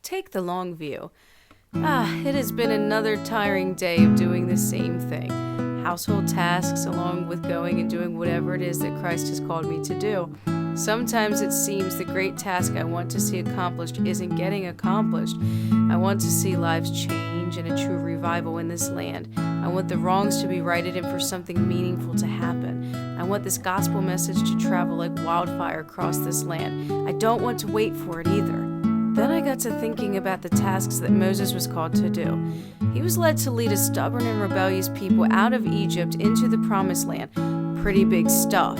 Take the long view. It has been another tiring day of doing the same thing. Household tasks along with going and doing whatever it is that Christ has called me to do. Sometimes it seems the great task I want to see accomplished isn't getting accomplished. I want to see lives change and a true revival in this land. I want the wrongs to be righted and for something meaningful to happen. I want this gospel message to travel like wildfire across this land. I don't want to wait for it either. Then I got to thinking about the tasks that Moses was called to do. He was led to lead a stubborn and rebellious people out of Egypt into the promised land. Pretty big stuff.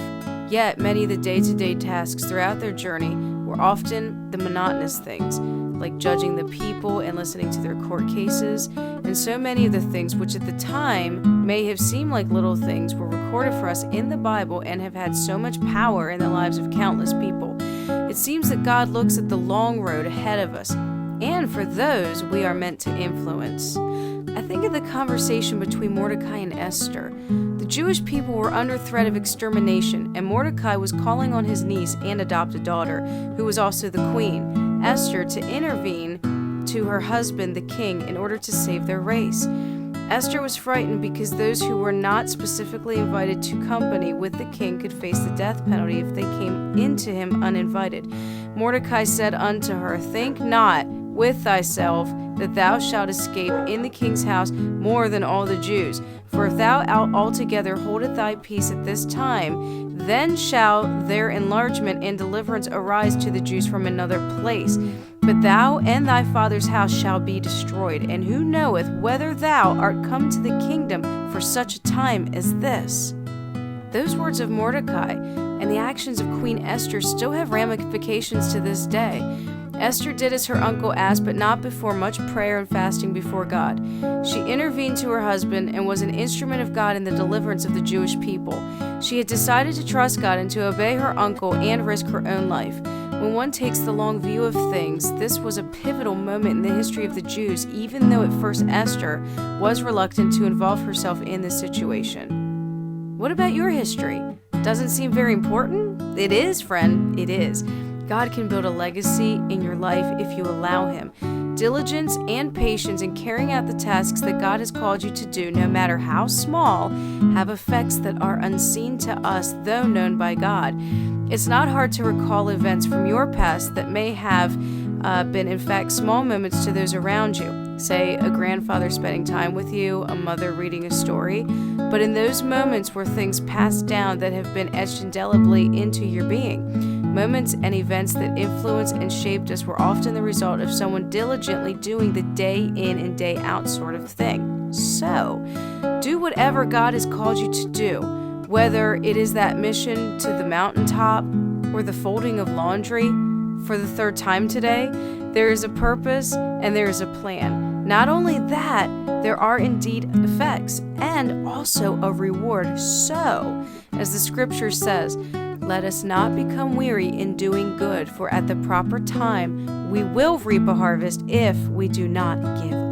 Yet many of the day-to-day tasks throughout their journey were often the monotonous things, like judging the people and listening to their court cases, and so many of the things which at the time may have seemed like little things were recorded for us in the Bible and have had so much power in the lives of countless people. It seems that God looks at the long road ahead of us, and for those we are meant to influence. I think of the conversation between Mordecai and Esther. The Jewish people were under threat of extermination, and Mordecai was calling on his niece and adopted daughter, who was also the queen, Esther, to intervene to her husband, the king, in order to save their race. Esther was frightened because those who were not specifically invited to company with the king could face the death penalty if they came into him uninvited. Mordecai said unto her, "Think not with thyself that thou shalt escape in the king's house more than all the Jews. For if thou altogether holdest thy peace at this time, then shall their enlargement and deliverance arise to the Jews from another place. But thou and thy father's house shall be destroyed. And who knoweth whether thou art come to the kingdom for such a time as this?" Those words of Mordecai and the actions of Queen Esther still have ramifications to this day. Esther did as her uncle asked, but not before much prayer and fasting before God. She intervened to her husband and was an instrument of God in the deliverance of the Jewish people. She had decided to trust God and to obey her uncle and risk her own life. When one takes the long view of things, this was a pivotal moment in the history of the Jews, even though at first Esther was reluctant to involve herself in this situation. What about your history? Doesn't seem very important? It is, friend, it is. God can build a legacy in your life if you allow Him. Diligence and patience in carrying out the tasks that God has called you to do, no matter how small, have effects that are unseen to us, though known by God. It's not hard to recall events from your past that may have been, in fact, small moments to those around you. Say, a grandfather spending time with you, a mother reading a story. But in those moments were things passed down that have been etched indelibly into your being. Moments and events that influenced and shaped us were often the result of someone diligently doing the day in and day out sort of thing. So, do whatever God has called you to do, whether it is that mission to the mountaintop or the folding of laundry for the third time today. There is a purpose and there is a plan. Not only that, there are indeed effects and also a reward. So, as the scripture says, let us not become weary in doing good, for at the proper time we will reap a harvest if we do not give